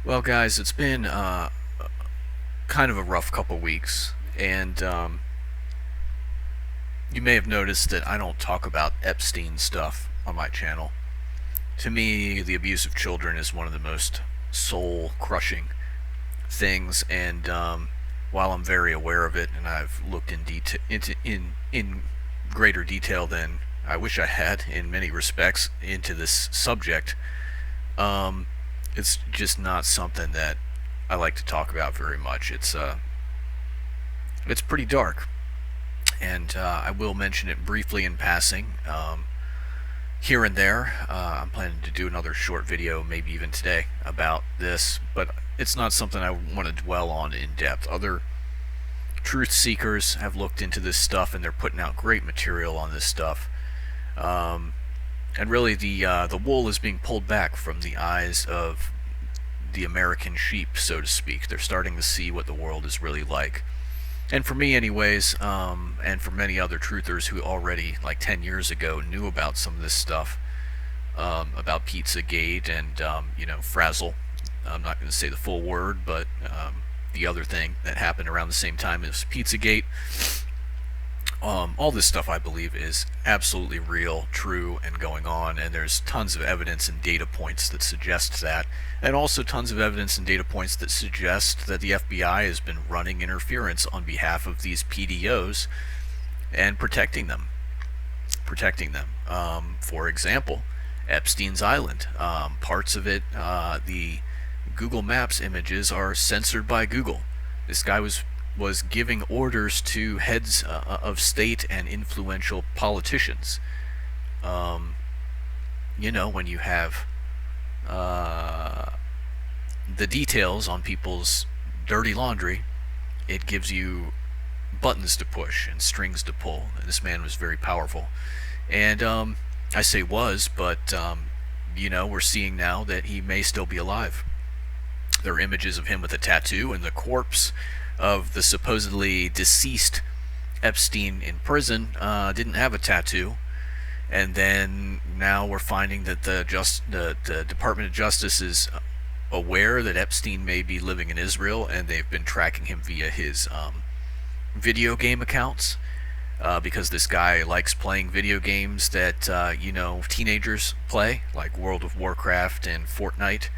Well, guys, it's been kind of a rough couple weeks, and you may have noticed that I don't talk about Epstein stuff on my channel. To me, the abuse of children is one of the most soul-crushing things, and while I'm very aware of it, and I've looked in greater detail than I wish I had in many respects into this subject, um, it's just not something that I like to talk about very much. It's pretty dark, and I will mention it briefly in passing here and there. I'm planning to do another short video, maybe even today, about this, but it's not something I want to dwell on in depth. Other truth seekers have looked into this stuff, and they're putting out great material on this stuff. Um, and really, the wool is being pulled back from the eyes of the American sheep, so to speak. They're starting to see what the world is really like. And for me, anyways, and for many other truthers who already, like 10 years ago, knew about some of this stuff, about Pizzagate and, Frazzle. I'm not going to say the full word, but the other thing that happened around the same time as Pizzagate. All this stuff, I believe, is absolutely real, true, and going on, and there's tons of evidence and data points that suggest that, and also tons of evidence and data points that suggest that the FBI has been running interference on behalf of these PDOs and protecting them. For example, Epstein's Island. Parts of it, the Google Maps images are censored by Google. This guy was giving orders to heads of state and influential politicians. When you have the details on people's dirty laundry, it gives you buttons to push and strings to pull. And this man was very powerful. And I say was, but we're seeing now that he may still be alive. There are images of him with a tattoo, and the corpse of the supposedly deceased Epstein in prison didn't have a tattoo. And then now we're finding that the Department of Justice is aware that Epstein may be living in Israel, and they've been tracking him via his video game accounts, because this guy likes playing video games that teenagers play, like World of Warcraft and Fortnite,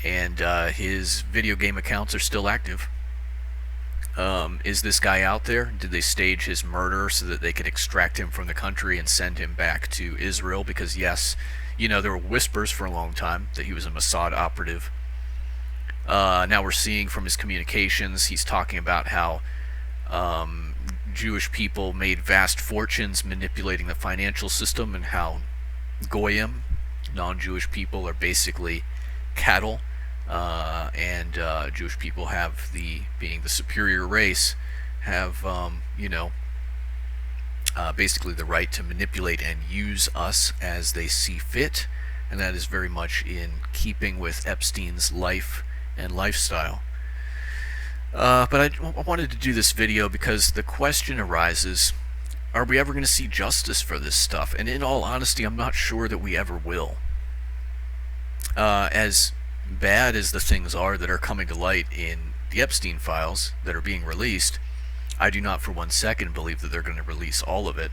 and his video game accounts are still active. Is this guy out there? Did they stage his murder so that they could extract him from the country and send him back to Israel? Because yes, there were whispers for a long time that he was a Mossad operative. Now we're seeing from his communications, he's talking about how Jewish people made vast fortunes manipulating the financial system, and how Goyim, non-Jewish people, are basically cattle, and Jewish people have being the superior race, have basically the right to manipulate and use us as they see fit, and that is very much in keeping with Epstein's life and lifestyle. But I wanted to do this video because the question arises, are we ever going to see justice for this stuff? And in all honesty, I'm not sure that we ever will. As bad as the things are that are coming to light in the Epstein files that are being released, I do not for 1 second believe that they're going to release all of it.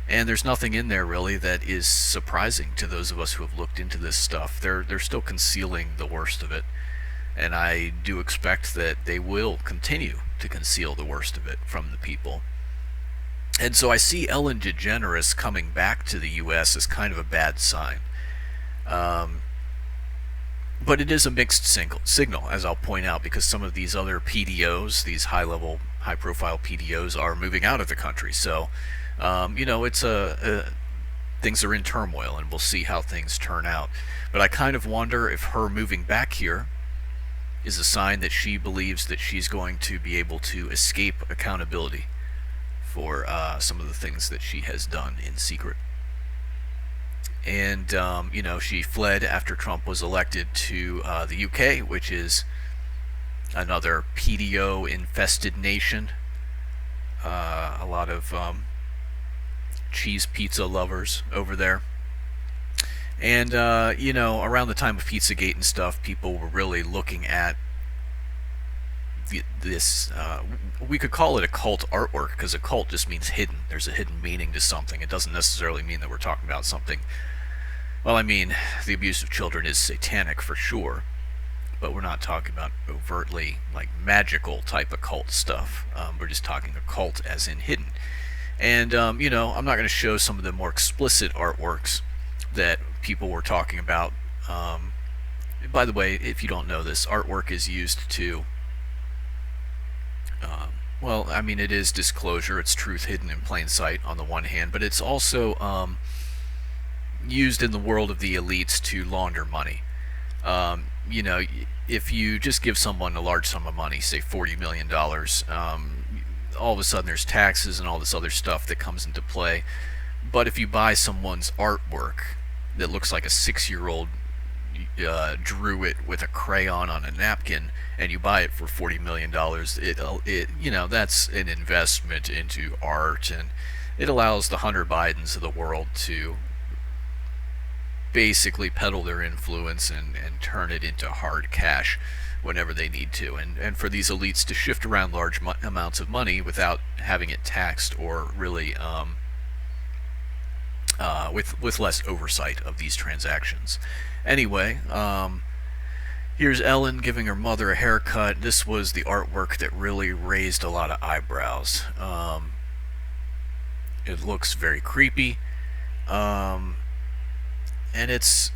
And there's nothing in there really that is surprising to those of us who have looked into this stuff. They're still concealing the worst of it. And I do expect that they will continue to conceal the worst of it from the people. And so I see Ellen DeGeneres coming back to the U.S. as kind of a bad sign. But it is a mixed signal, as I'll point out, because some of these other PDOs, these high-level, high-profile PDOs, are moving out of the country. So, it's things are in turmoil, and we'll see how things turn out. But I kind of wonder if her moving back here is a sign that she believes that she's going to be able to escape accountability for some of the things that she has done in secret. And, she fled after Trump was elected to the UK, which is another PDO-infested nation. A lot of cheese pizza lovers over there. And around the time of Pizzagate and stuff, people were really looking at this. We could call it occult artwork, because occult just means hidden. There's a hidden meaning to something. It doesn't necessarily mean that we're talking about something. Well, I mean, the abuse of children is satanic for sure, but we're not talking about overtly like magical type occult stuff. We're just talking occult as in hidden. And I'm not going to show some of the more explicit artworks that people were talking about. By the way, if you don't know this, artwork is used to well, I mean, it is disclosure, it's truth hidden in plain sight on the one hand, but it's also used in the world of the elites to launder money. You know, if you just give someone a large sum of money, say $40 million, all of a sudden there's taxes and all this other stuff that comes into play. But if you buy someone's artwork that looks like a 6-year-old drew it with a crayon on a napkin, and you buy it for $40 million, that's an investment into art, and it allows the Hunter Bidens of the world to basically peddle their influence and turn it into hard cash whenever they need to, and for these elites to shift around large amounts of money without having it taxed, or really with less oversight of these transactions. Anyway, here's Ellen giving her mother a haircut. This was the artwork that really raised a lot of eyebrows. It looks very creepy, and it's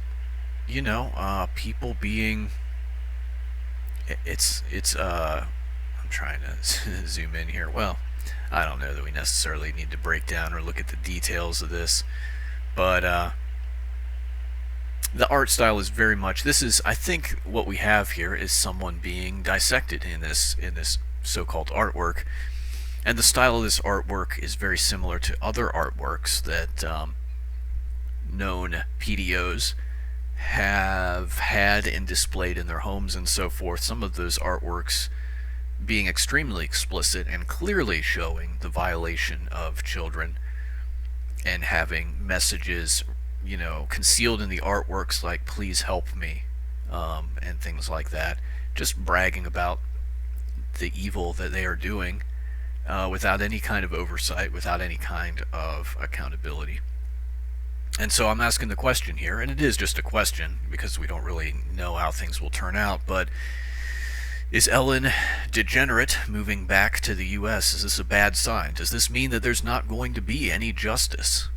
people being. I'm trying to zoom in here. Well, I don't know that we necessarily need to break down or look at the details of this, but the art style is very much. This is, I think, what we have here is someone being dissected in this so-called artwork, and the style of this artwork is very similar to other artworks that known PDOs have had and displayed in their homes and so forth. Some of those artworks being extremely explicit and clearly showing the violation of children, and having messages concealed in the artworks like "please help me" and things like that, just bragging about the evil that they are doing without any kind of oversight, without any kind of accountability. And so I'm asking the question here, and it is just a question because we don't really know how things will turn out, but is Ellen Degenerate moving back to the U.S.? Is this a bad sign? Does this mean that there's not going to be any justice?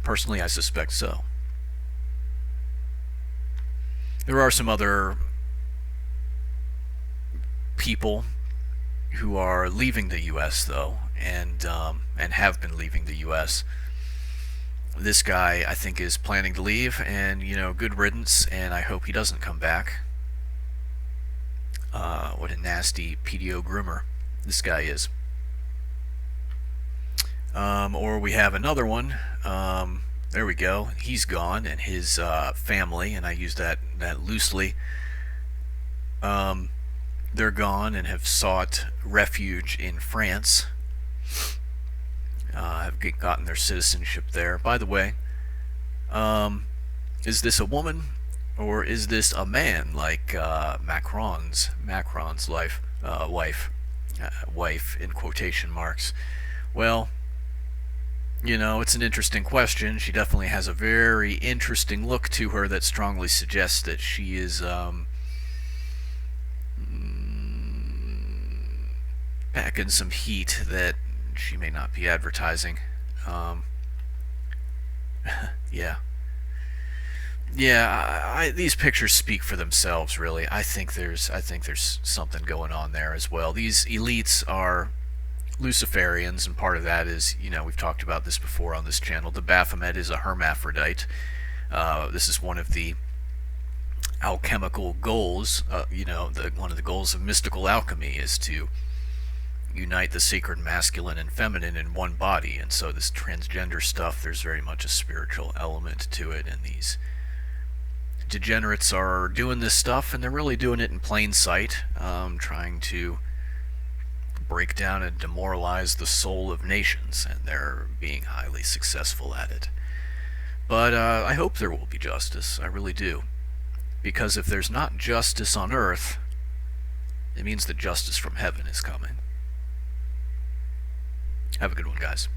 Personally, I suspect so. There are some other people who are leaving the U.S. though, and have been leaving the U.S. This guy, I think, is planning to leave, and good riddance, and I hope he doesn't come back. What a nasty PDO groomer this guy is. Or we have another one. There we go. He's gone, and his family, and I use that loosely. They're gone and have sought refuge in France. Have gotten their citizenship there. By the way, is this a woman or is this a man like Macron's wife in quotation marks? Well, it's an interesting question. She definitely has a very interesting look to her that strongly suggests that she is packing some heat that she may not be advertising. These pictures speak for themselves, really. I think there's something going on there as well. These elites are Luciferians, and part of that is, we've talked about this before on this channel. The Baphomet is a hermaphrodite. This is one of the alchemical goals. One of the goals of mystical alchemy is to unite the sacred masculine and feminine in one body, and so this transgender stuff, there's very much a spiritual element to it, and these degenerates are doing this stuff, and they're really doing it in plain sight, trying to break down and demoralize the soul of nations, and they're being highly successful at it. But I hope there will be justice. I really do. Because if there's not justice on earth, it means that justice from heaven is coming. Have a good one, guys.